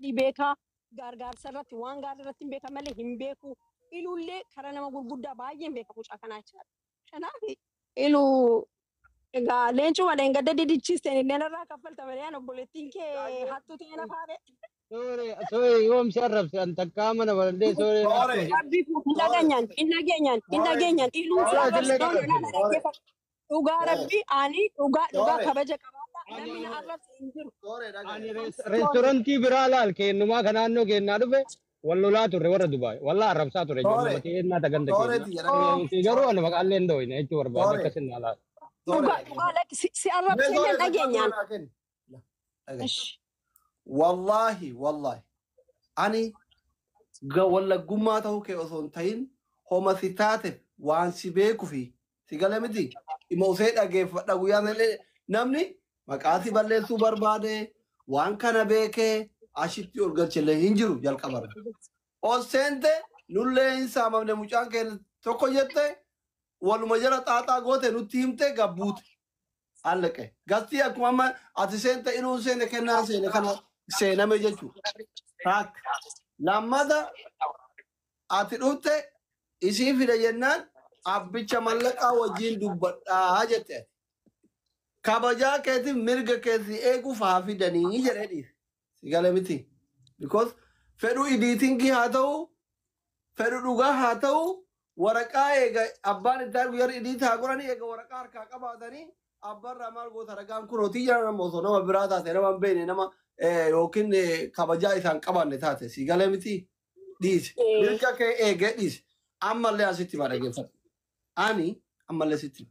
di beeka gargaar sarratti waan gaariirratti beeka malee hin beeku ilullee karaa nama gurguddaa baay'een beeka mucaa kanaa jechaadha. Kanaaf iluu egaa leencuu maleen gadda didichiisteen illee narraa kaffalta malee aan obboleettiin kee hattuu ta'e na faare. Sorry, yoom si arrabse an takkaa mana barandee sorry. Rabbi hin dhageenyaan iluu si arrabse dhaggeeffatu. Dhugaa rabbi ani dhugaa kabaja qabaata namni na arrabse hin jiru. Reestoorantii biraa laal kennumaa kan naannoo kennaa dhufe wallolaa turre warra Dubaay wallaa arrabsaa ture ijoollee teennaa taganda keenya garuu ana maqaallee hin dhooyne jechuu barbaade akkasin alaa. Dhugaa lakki si arrabse hin dhageenyaan. Wallahi ani walla gummaa ta'uu kee osoo hin ta'in homa si taate waan si beeku fi si gala miti dhimma usee dhageeffadha guyyaa namni maqaa si balleessuu barbaade waan kana beekee ashitti ol galchillee hin jiru jalqaba. Ol seente nullee hin saamamne mucaan keenya tokko jette waluma jala xaaxaa goote nutti himte gabbuute. Allaqe gastii akkuma amma ati seente inuun seene kennaan seene kana seename jechuudha. Taak lammata ati dhufte isii fida jennaan abbicha mallaqaa wajjin dubbadhaa jette. Kabajaa keetiif mirga keetii eeguuf haa fidanii jedhee dhiise. Si gala miti. Because fedhu idiitingii haa ta'u, fedhu dhugaa haa ta'u, waraqaa eega abbaan itti guyyaa idiitii haa godhanii eega waraqaa harkaa qabaatanii abbaan raamaal goota ragaan kunootii jira nama osoo nama biraa taate nama hin beekne nama yookiin kabajaa isaan qabanne taate si gala miti dhiise. Mirga kee eegee dhiise. Ammallee asitti ma dhageeffatu. Ani ammallee sitti.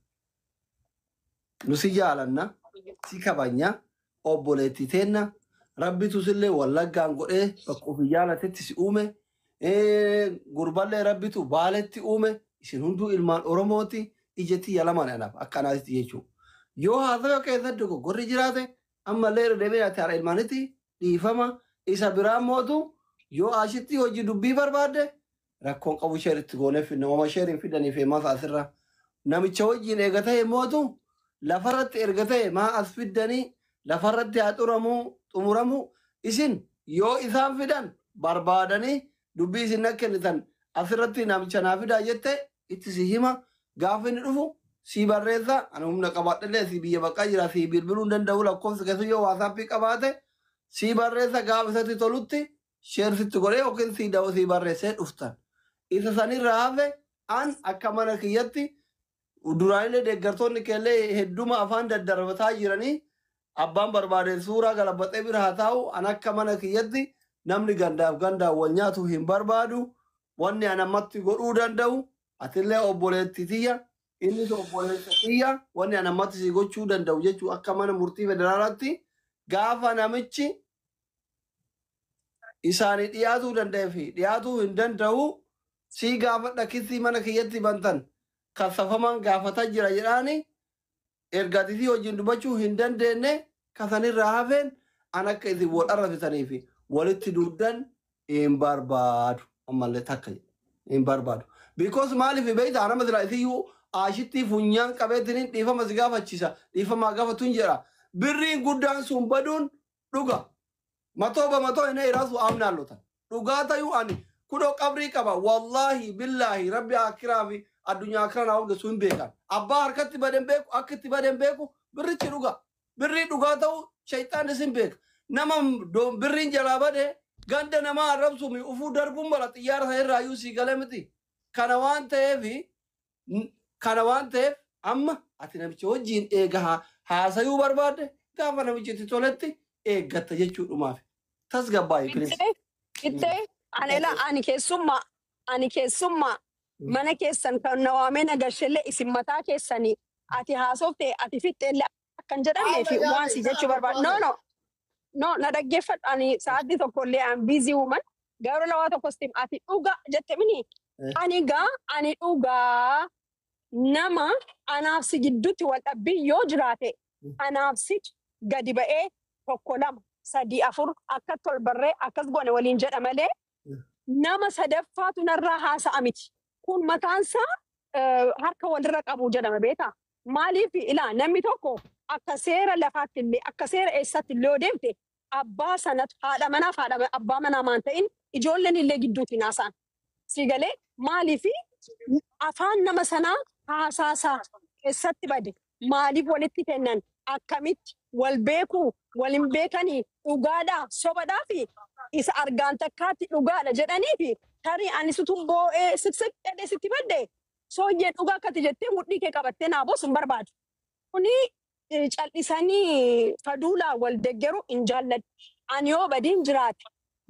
Nusi jaalanna si kabanya obboleetti teenna rabbitu sillee wallaggaan godhee bakka ofii jaalatetti si uume gurballee rabbitu baaletti uume isin hunduu ilmaan oromooti ijatti yalaman anaaf akkanaatti jechuudha. Yoo haasawaa keessatti dogoggorri jiraate ammallee deemee ati haadha ilmaanitti dhiifama isa biraa mootu yoo ashitti hojii dubbii barbaadde rakkoon qabu sheeritti gooneef nama sheeriin fidanii fi maasa asirra namicha wajjin eegatee mootu. Lafarratti erga ta'e maa as fiddanii lafarratti haa xumuramu isin yoo isaan fidan barbaadanii dubbii isin kennitan asirratti namicha naa fidaa jette itti si hima gaafa inni dhufu si barreessa ani humna qabaadhallee si biyya baqqaa jira si bilbiluu hin danda'u lakkoofsa keessa yoo waasaappii qabaate si barreessa gaafa isatti tolutti sheersitti godhee yookiin si barreessee dhuftan isa sanirraa hafe an akka mana kiyyatti. Duraanillee deeggartoonni keellee hedduma afaan daddarbataa jiranii abbaan barbaadeen suuraa galabaxee bira haa ta'u an akka mana kiyyatti namni gandaaf gandaan wal nyaatu hin barbaadu wanni an ammatti godhuu danda'u atillee obboleetti tiyya innis obboleessa tiyya wanni an ammatti si gochuu danda'u jechuu akka mana murtii federaalaatti gaafa namichi isaanii dhiyaatuu danda'ee fi dhiyaatuu hin danda'u si gaafa dhakkisii mana kiyyatti bantan. Kasafaman gaafata jira jedhaani ergaatitii wajjin dubbachuu hin dandeenye kasanirraa hafeen an akka isin wal arrabsitanii fi walitti duuddan hin barbaadu ammallee takka hin barbaadu. Because maaliif beektaa nama silaa isiyyuu ashitti funyaan qabeetiniin dhiifama si gaafachisa dhiifamaa gaafatuun jedha birriin guddaan sun baduun dhuga matoo inni iraasu amnaan lotan dhugaa ta'uu ani kudoo qabrii qaba wallaahi billaahi rabbi akiraa fi addunyaa kana hunda sun beekan abbaa harkatti baden beeku akkatti baden beeku birrichi dhuga birrii dhugaa ta'u shaytaan isin beeka nama birriin jalaa bade ganda namaa arrabsu mi ufuu darbuun mala xiyyaara sana irraa iyyuu sii galee miti kana waan ta'eef amma ati namicha wajjiin eega haasayuu barbaadde gaafa namichi itti toletti eeggatta jechuudhumaaf tasgabbaa'e kiris. Ittee ani keessummaa mana keessan kan nawaamee nagashellee isin mataa keessanii ati haasofte ati fixxeellee akkan jedhamee fi waan si jechuu barbaadu. No na dhaggeeffadhu ani sa'aatii tokkollee an biizii uuman garuu lawaa tokkos tim ati dhugaa jette mini ani dhugaa nama anaaf si gidduutti wal dhabbii yoo jiraate anaaf si gadi ba'ee tokko lama sadii afur akka tolbarree akkas goone waliin jedha malee nama sadaffaatu narraa haasa'a miti. Kun mataansaa harka walirra qabu jedhama beekaa. Maaliif ilaa namni tokko akka seera lafaatti illee akka seera eessatti illee deemte abbaa sanatu haadha manaa fi abbaa manaa maan ta'in ijoolleen illee gidduutti naasaan. Si galee maaliifi afaan nama sanaa haasaasaa keessatti bade maaliif walitti kennan akkamitti wal beekuu wal hin beekanii dhugaadhaa sobadhaa fi isa argaan takkaatti dhugaadha jedhanii fi tarii ani situn boo'ee siqsiqedhe sitti badde sooyyee dhugaa akkati jettee mudhii kee qabattee naaboo sun barbaadu. Kuni cal'isanii faduulaa wal deggeru hin jaalladhu. Ani yoo badiin jiraate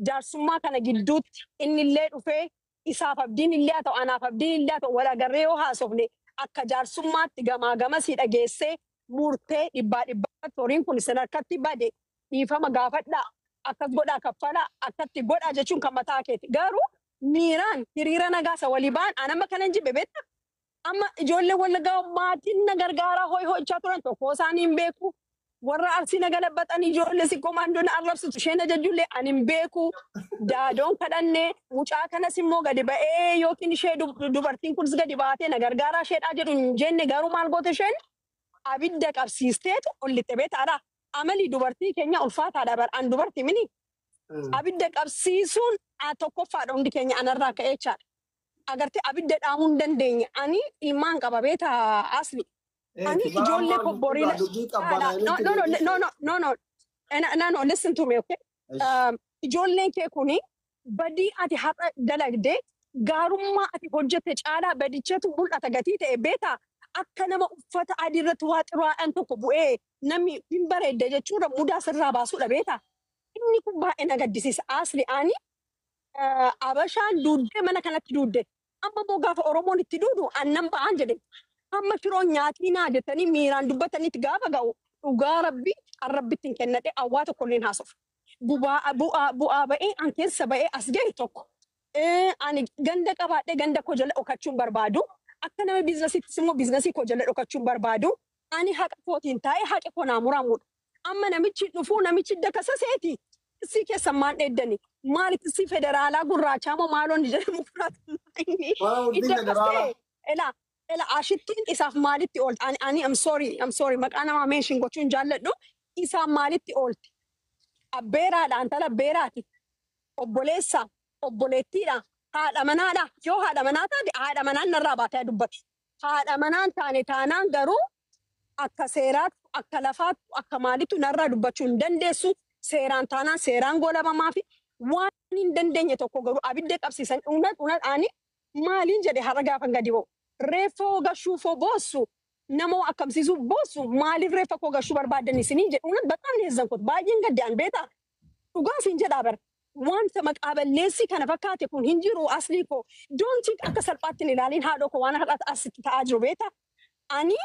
jaarsummaa kana gidduutti inni illee dhufee isaaf abdiin illee haa ta'u anaaf abdiin illee haa ta'u wal agarree yoo haasofne akka jaarsummaatti gamaa gamasii dhageessee murtee dhibbaa horiin kun isin harkatti bade dhiifama gaafadhaa akkas godhaa kaffalaa akkatti godhaa jechuun kan mataa keeti. Garuu miiraan hiriira nagaasa walii ba'an anama kanan jibbe beektaa. Amma ijoollee wallaggaa maatiin na gargaaraa ho'ichaa turan tokko isaanii hin beeku. Warra arsii na galabbatan ijoollee si komaandoon arrabsitu isheen ajajullee ani hin beeku. Daadoon kadhannee mucaa kanas immoo gadi ba'ee yookiin ishee dubartiin kunis gadi baatee na gargaaraa isheedhaa jedhu hin jenne garuu maal goote isheen abidda qabsiisteetu ol lixxe beetaadha. Amalii dubartii keenya ulfaataadha bar'aan dubartii mini. Abidda qabsiisuun tokkoffaadha hundi keenya anarraa ka'eechaadha. Agartee abidda dhaamuu hin dandeenye ani ilmaan qaba beetaa asli. Ani ijoollee kobboriila. No, listen to me, okay? Ijoolleen kee kuni badii ati har'a dalagdee gaarummaa ati hojjette caalaa badichatu mul'ata gatii ta'e beetaa akka nama uffata adii irratti waa xuraa'aan tokko bu'ee namni hin bareedde jechuudha mudaa sirraa baasuudha beetaa. Inni kun baay'ee na gaddisiisa asli ani abashaan duuddee mana kanatti duuddee. Amma immoo gaafa Oromoon itti duudu annan ba'aan jedhe. Amma firoon nyaatii naa jettanii miiraan dubbatanitti gaafa ga'u dhugaa rabbi arrabbitti hin kennadhe awwaa tokko illee haasofne. Bu'aa ba'ee an keessa ba'ee as ga'e tokko. Ani ganda qabaadhee ganda koo jala dhokachuun barbaadu. Akka nama biizinasiittis immoo biizinasii koo jala dhokachuun barbaadu. Ani haqa kootiin taa'ee haqa koo naa muramuudha. Amma namichi dhufuu namichi dakasa seeti. Si keessa maan dheeddani. Maalitti si federaalaa gurraachaa moo maaloon jedhamu fudhatu. Ela ashittiin isaaf maalitti oolti. Ani I'm sorry maqaa namaa meeshin gochuun jaalladhu. Isaaf maalitti oolti. Abbeeraadha antala abbeeraati. Obboleessa obboleettiidha. Haadha manaadha. Yoo haadha manaa taate haadha manaan narraa baatee dubbatu. Haadha manaan taane taanaan garuu akka seeraatti akka lafaatti akka maalittu narraa dubbachuu hin dandeessu. Seeraan taanaan seeraan goolabamaa fi waan hin dandeenye tokko garuu abidda qabsiisan dhuunfaan ani maaliin jedhe har'a gaafan gadi ba'u. Reeffoo gashuufoo boossu namoo akkamsiisuu boossu maaliif reeffa koo gashuu barbaadan isiniin jedhu baqaan heezzan kooti baay'een gaddaan beetaa. Dhugaa siin jedhaa bara. Wanta maqaa balleessii kana fakkaate kun hin jiru aslii koo doontii akka salphaatti hin ilaaliin haadhoo koo waan har'aatti asitti ta'aa jiru beetaa. Ani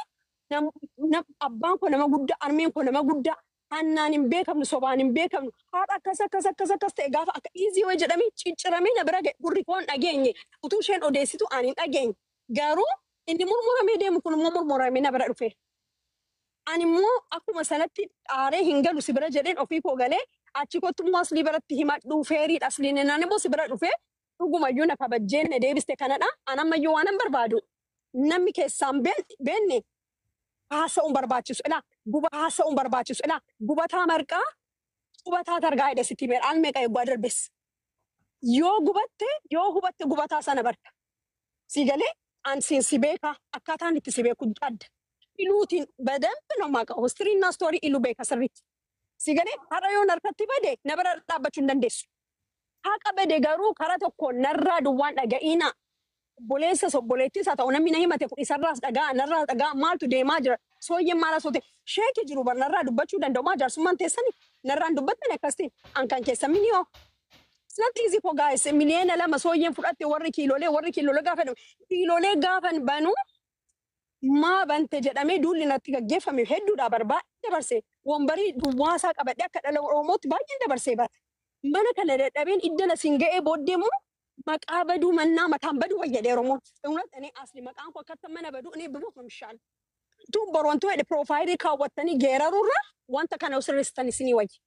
abbaan koo nama guddaa armeen koo nama guddaa. Hannaan hin beekamnu sobaan hin beekamnu haadha akkas ta'e gaafa akka iizii wayii jedhamee cicciramee na bira ga'e gurri koo hin dhageenye utuu isheen odeessitu ani hin dhageenye garuu inni murmuramee deemu kun immoo murmuramee na bira dhufe. Ani immoo akkuma sanatti aaree hin galu si bira jedheen ofii koo galee achi kottu immoo aslii biratti himadhuu feeriidha asliin naan immoo si bira dhufe dhugumayyuu na kabajjeen na deebiste kanadha anammayyuu waan hin barbaadu namni keessaan beenne. Haasa'uun barbaachisu ila guba haasa'uun barbaachisu ila gubataa marqaa gubataa targaa hidhe sitti beera al meeqa eeguu darbes yoo hubatte gubataa sana barta si galee an si beeka akkaataan itti si beeku adda iluutiin badambi no maqa hostiriin naa stoorii iluu beeka sirriitti si galee har'a yoo narkatti bade na bira dhaabbachuu hin dandeessu haqa bade garuu karaa tokko narraa duwwaan dhaga'iina. Obboleessas obboleettis haa ta'u namni na himate kun isarraas dhagaa narraas dhagaa maaltu deemaa jira sooyyeen maala soote sheeki jiru bar narraa dubbachuu danda'u maa jaarsummaan teessani narraan dubbattan akkasti an kan keessa miniyoo. Sinatti izi koo gaa'es miliyoona 2 sooyyeen fudhatte warri kiiloolee gaafan banu maa bante jedhamee duulli natti gaggeeffame hedduudha barbaadde dabarse wambarii duwwaasaa qabadhe akka dhala Oromootti baay'een dabarsee bara. Mana kana dadhabeen iddana siin ga'ee booddee moo maqaa baduu mannaa mataan baduu fayyadee Oromoon. Dhuunfatanii asli maqaan koo akkatti mana baduu inni bibuuf mishaal. Tuun borontuu hedhe piroofaayilii kaawwattanii geerarurra wanta kana sirreessitan isinii wayyi.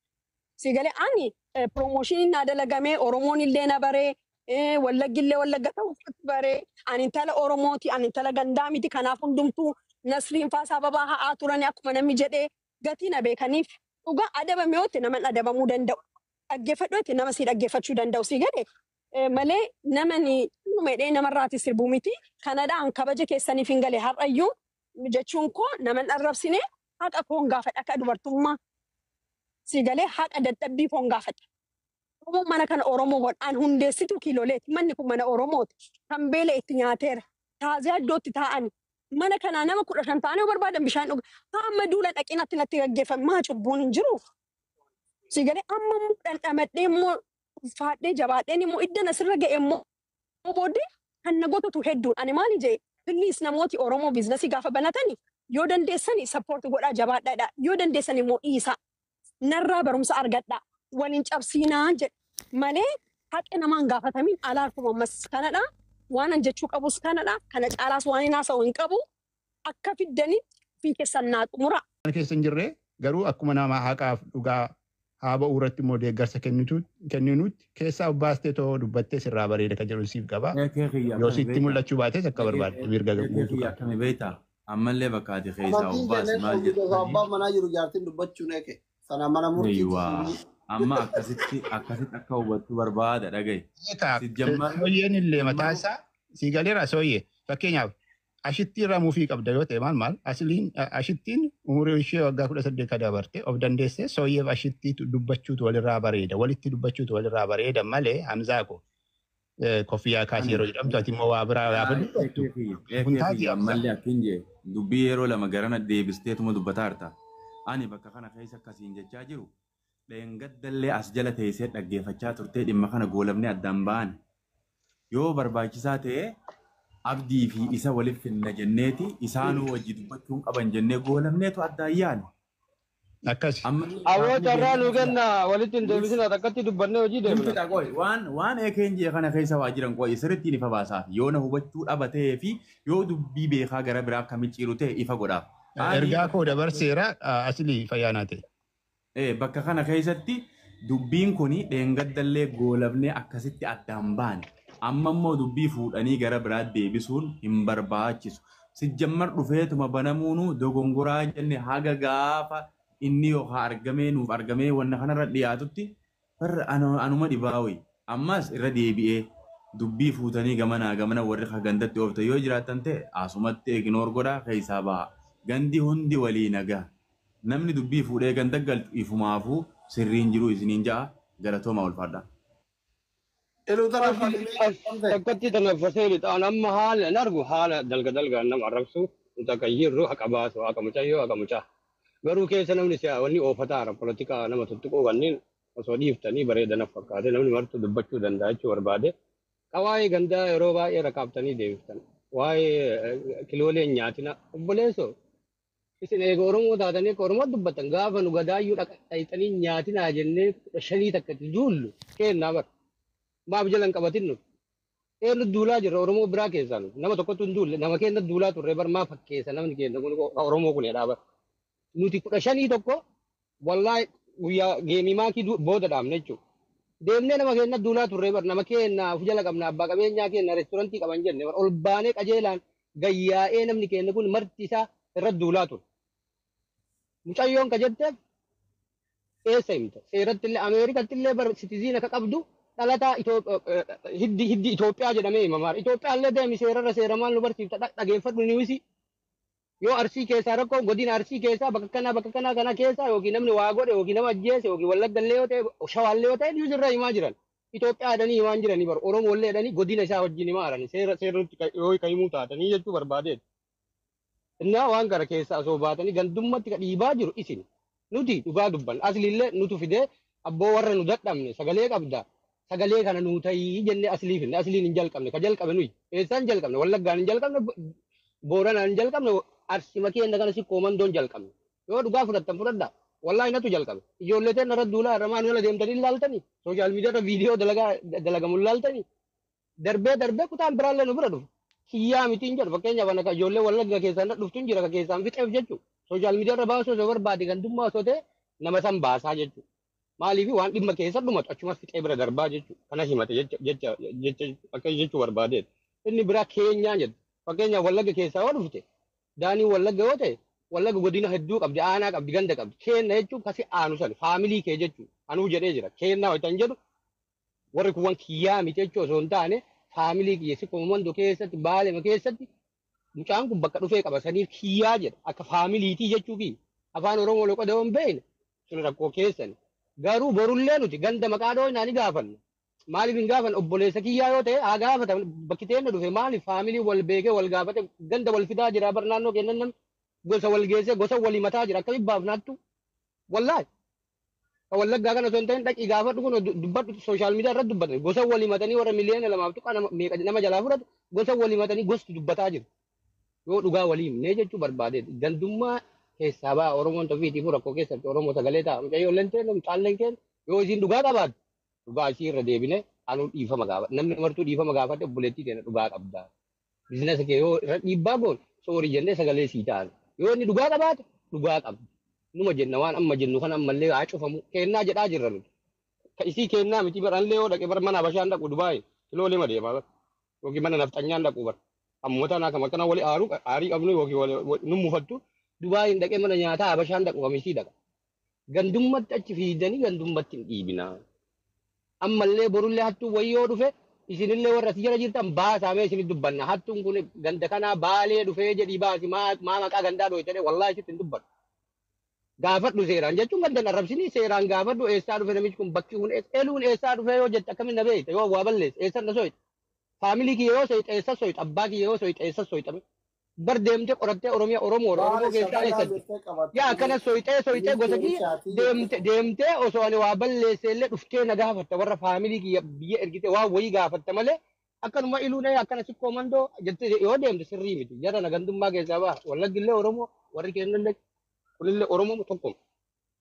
Si galee ani piroomooshinii naa dalagamee Oromoon illee na baree wallaggi illee wallagga ta'uutti baree ani intala Oromooti ani intala gandaa miti kanaaf hundumtuu nasriin faasaa babaa ha'aa turanii akkuma namni jedhee gatii na beekaniif dhugaa adabamee nama adabamuu danda'u. Dhaggeeffadhootti nama si dhaggeeffachuu danda'u si gale malee namni dhumedhee namarraati sirbuu miti. Kanadhaan kabaja keessaniif hin gale har'ayyuu jechuun koo nama arrabsine haqa koon gaafadha akka dubartummaa si galee haqa dadhabbii koon gaafadha. Mana kana Oromoo godhaan hundeessitu kiiloleeti. Manni kun mana Oromooti. Kan beela itti nyaateera. Taazee iddootti taa'ani. Mana kanaa nama 15 ta'anii barbaadan bishaan dhuga. Amma duula dhaqinatti natti gaggeeffame maa cubbuun hin jiru. Si galee amma dhandhamadhee immoo faadhee jabaadheen immoo iddan asirra ga'e immoo booddee kan nagootatu hedduun. Ani maali jee pilliis namooti Oromoo biizinasii gaafa banatani yoo dandeessani sappoorti godhaa jabaadhaadha. Yoo dandeessani immoo dhiisaa. Narraa barumsa argadhaa. Waliin cabsiinaa jedhe malee haqa namaan gaafatamin alaakuma ammas kanadha. Waan an jechuu qabus kanadha. Kana caalaas waan hin haasa'u hin qabu. Akka fiddanii fi keessan naa xumura. Kana keessa hin jirre garuu akkuma nama haqaaf dhugaa haa ba'uu irratti immoo deeggarsa kenninuutti keessaa baastee too dubbattee sirraa bareeda kan jedhu siif qaba. Yoo sitti mul'achuu baates akka barbaadde mirga guutuu qaba. Akkami beektaa ammallee bakkaati keessaa obbaas maal jedhu. Abbaan manaa jiru jaartiin dubbachuun eeke. Sana mana murtii. Amma akkasitti akka hubattu barbaada dhagaye. Sooyyeen illee mataa isaa sii galeera sooyyee fakkeenyaaf ashittii irraa muufii qabda yoo ta'e maal ashittiin umurii ishee waggaa 18 ka dabarte of dandeessee sooyyeef ashittii dubbachuutu walirraa bareeda walitti dubbachuutu walirraa bareeda malee hamzaako koffiyyaa kaasii yeroo jedhamtu ati immoo waa biraa gaafa dubbattu. Ammallee akkin jee dubbii yeroo lama garana deebisteetuma dubbataa harta. Ani bakka kana keessa akkasiin jechaa jiru. Dheengaddallee as jala teessee dhaggeeffachaa turtee dhimma kana goolabnee addaan ba'an yoo barbaachisaa ta'e abdii fi isa waliif finna jenneeti isaanuu wajji dubbachuun qaban jennee goolabneetu addaan yaane. Akkas. Awwaata irraa nu kenna walitti hin deebisina takkatti dubbannee hojii deemna. Waan eekeen jee kana keessa waa jiran qo'ee sirriitti ifa baasaaf yoo na hubachuu dhabatee fi yoo dubbii beekaa gara biraa akka micciiru ta'e ifa godhaaf. Ergaa koo dabarseera asilii fayyaanaa ta'e. Bakka kana keessatti dubbiin kun dheengaddallee goolabnee akkasitti addaan baane. Amma immoo dubbii fuudhanii gara biraa deebisuun hin barbaachisu. Sijjammar dhufeetuma banamuunu dogongoraa jenne haga gaafa inni yookaan argamee nuuf argamee wanna kanarra dhiyaatutti anuma dhibaawi. Ammas irra deebi'ee dubbii fuutanii gamana warri gandatti oofte yoo jiraatan ta'e asumatti ignoor godhaa keessaa baha. Gandi hundi walii nagaa. Namni dubbii fuudhee ganda galchu ifumaafuu sirriin jiru isiniin ja'a galatooma ulfaadha. Takkatti tanaffasee lixaan amma haala nargu haala dalga nama arrabsu takka jirru haqa baasu haqa mucayyoo haqa mucaa. Garuu keessa namni siyaa wanni oofataara polotikaa nama tuttuquu wanniin osoo dhiiftanii bareedanaaf fakkaate namni martu dubbachuu danda'a jechuu barbaade. Waa'ee gandaa yeroo baay'ee rakkaabtanii deebiftan. Waa'ee kilooleen nyaatina obboleessoo. Isin eega Oromoo taatanii akka Oromoo dubbatan gaafa nu gadaayyuu dhaqxanii nyaatinaa jennee 5 takkatti juullu kennaa bara. Maaf jalan qabatin nuti. Eerri duulaa jirra Oromoo biraa keessaa nuti. Nama tokkotu hin duulle nama keenya duulaa turre bar maa fakkeessa namni keenya kun Oromoo kun jedhaa bara. Nuti 15 tokko wallaahi guyyaa geemii maakii booda dhaabne jechuudha. Deemnee nama keenya duulaa turre bar nama keenya of jala qabna abbaa qabeenyaa keenya reestoorantii qaban jenne bar ol baanee qajeelaan gayyaa'ee namni keenya kun marti isaa irra duulaa ture. Mucayyoon ka jetteef eessa himta? Seeratti illee Ameerikatti illee bar sitiziin akka qabdu dhalataa hiddi Itoophiyaa jedhamee himama. Itoophiyaa illee deemi seerarra seeramaan nu barsiifta dhageeffadhu ni wisi. Yoo Arsii keessaa rakkoo godina Arsii keessaa bakka kanaa kana keessaa yookiin namni waa godhe yookiin nama ajjeese yookiin Wallagga illee yoo ta'e Shawaallee yoo ta'e ni irra himaa jiran. Itoophiyaa jedhanii himaa jiranii bar Oromoo illee jedhanii godina isaa wajjin himaa jiran seeratti yoo himuu taatanii jechuu barbaadeet. Innaa waan gara keessaa osoo baatanii gandummatti dhiibaa jiru isin. Nuti dhugaa dubban asliillee nutu fidee abboo warra nu dadhabne sagalee qabda. Sagalee kana nuu ta'ii jennee aslii finne asliin hin jalqabne ka jalqabe nuyi. Eessaan jalqabne Wallaggaan hin jalqabne Booranaan hin jalqabne Arsii keenya kana si koomandoon jalqabne. Yoo dhugaa fudhattan fudhadhaa. Wallaahi natu jalqabe. Ijoollee ta'e narra duulaa irra maan jala deemtanii ilaaltanii. Sooshaal miidiyaarra viidiyoo dalagamu ilaaltanii. Darbee kutaan biraallee nu bira dhufu. Kiyyaa mitiin jedhu fakkeenyaaf akka ijoollee Wallagga keessaan dhuftuun jira ka keessaan fixeef jechuudha. Sooshaal miidiyaarra baasuu osoo barbaade gandummaa osoo ta'e nama san baasaa jechuudha. Maaliif waan dhimma keessa dhumatu achumas fixee bira darbaa jechuudha. Kana himate jecha akka jechuu barbaadeet. Inni biraa keenyaa jedhu fakkeenyaaf Wallagga keessaa yoo dhufte daanii Wallagga yoo ta'e walla godina hedduu qabdi aanaa qabdi ganda qabdi kenna jechuun kasi aanu san faamilii kee jechuun anuu jedhee jira kennaa ho'itan jedhu warri kuwwan kiyyaa miti jechuu osoo hin taane faamilii kiyya si komando keessatti baalema keessatti mucaan kun bakka dhufee qaba saniif kiyyaa jedha akka faamiliitii jechuu fi afaan oromoo loqo da'oon beeyne sun rakkoo keessan garuu borullee nuti ganda maqaa dhooynaa ni gaafanna maaliif hin gaafan obboleessa kiyyaa yoo ta'e haa gaafatan bakki teenna dhufe maaliif faamilii wal beekee wal gaafate ganda wal fidaa jira bar naannoo kennan nam gosa wal geesse gosa walii mataa jira akkamitti baafnaattu wallaahi wallaggaa kana osoo hin ta'in dhaqii gaafadhu kun dubbadhu sooshaal miidiyaa irratti dubbatan gosa walii matanii warra miliyoona lamaaf tuqaa nama jalaa fudhatu gosa walii matanii gosti dubbataa jiru yoo dhugaa walii himnee jechuu barbaade gandummaa keessaa ba'a oromoon tofiitii fi rakkoo keessatti oromoo sagalee ta'a mucayyoo lentee caalleen keenya yoo isiin dhugaa qabaatu dhugaa isii irra deebine anuu dhiifama gaafadha namni martuu dhiifama gaafadhe obboleettii keenya dhugaa qabda bizinesa kee yoo irra dhiibbaa goon soorii jennee sagalee sii ta'an yoo inni dhugaa qabaate dhugaa qabda numa jenna waan amma jennu kan ammallee haa cufamu kennaa jedhaa jirra nuti ka isii kennaa miti baranlee yoo dhaqe bar mana bashaan dhaqu dubaayee kiloolee madeemaa yookiin mana nafxanyaan dhaqu bar ammoo tanaa kam akkana wali aarii qabnu yookiin nu mufattu dubaayeen dhaqee mana nyaataa habashaan dhaqu kamisii dhaqa gandummatti achi fiidanii gandummatti hin dhiibinaa ammallee borullee hattuu wayyoo dhufe isinillee warra si jala jirtan baasaamee isinit dubbanna hattuun kun ganda kanaa baalee dhufee jedhii baasi maa maqaa gandaa dhooytanii wallaahi sitti hin dubbadhu gaafadhu seeraan jechuun gandan arrabsinii seeraan gaafadhu eessaa dhufe namichi kun bakki kun eluun eessaa dhufe yoo jette akkamiin na beekta yoo waa balleesse eessan na soyta faamilii kiyya yoo soyta eessa soyta abbaa kiyya yoo soyta eessa soytame bar deemtee qorattee oromoo keessaa eessatti yaa akkana soytee gosa kiyya deemtee osoo ani waa balleesse illee dhuftee na gaafatta warra faamilii kiyya biyya ergite waa wayii gaafatta malee akkanuma iluunee akkana si koomandoo jettee yoo deemte sirrii miti jara na gandummaa keessaa ba'a wallaggillee oromoo warri kennallee kunillee oromoo tokko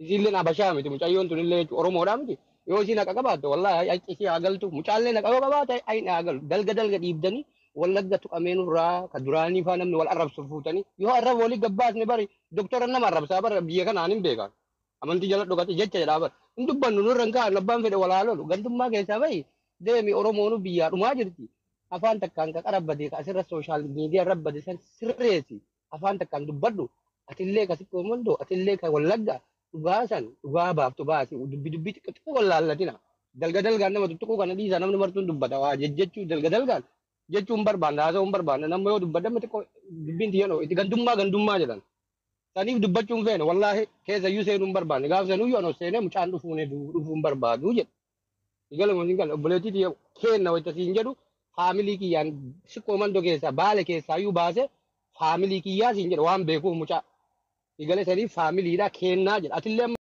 isillee habashaa miti mucayyoon tunillee oromoodhaa miti yoo isiin haqa qabaatte wallaahi isii hagaltu mucaallee haqa yoo qabaate ayin hagalu dalga dhiibdanii wallagga tuqameenurraa ka duraanii faa namni wal arrabsu fuutanii yoo arraba walii gabbaasne bari doktora nama arrabsaa bara biyya kanaan hin beekan amantii jala dhugate jecha jedhaa bara hin dubbannu nurra hin kaa'an abbaan fedhe walaa lolu gandummaa keessaa bahi deemi oromoonu biyyaa dhumaa jirti afaan takkaan ka qarabbate ka asirra sooshaal miidiyaa rabbate san sirreesi afaan takkaan dubbadhu atillee ka sikkoomandoo atillee ka wallagga dhugaasan dhugaa baaftu baasi dubbii xiqqoo wallaallatina dalgaan nama tuttuquu kana dhiisaa namni martuun dubbata waa jechuu dalgaan jechuun barbaanna haasa'uun barbaanna nama yoo dubbadame xiqqoo dubbiin tiyyanoo itti gandummaa jedhan saniif dubbachuun feene wallaahi keessayyuu seenuun barbaanne gaaf sanuu yoo seenee mucaan dhufuun barbaadu jedha igalama singal obboleettii tiyya kenna wayta siin jedhu faamilii kiyyaan sikkoomandoo keessaa baale keessaayyuu baase faamilii kiyyaa siin jedha waan beekuuf mucaa igale saniif faamiliidhaa kennaa jedha atillee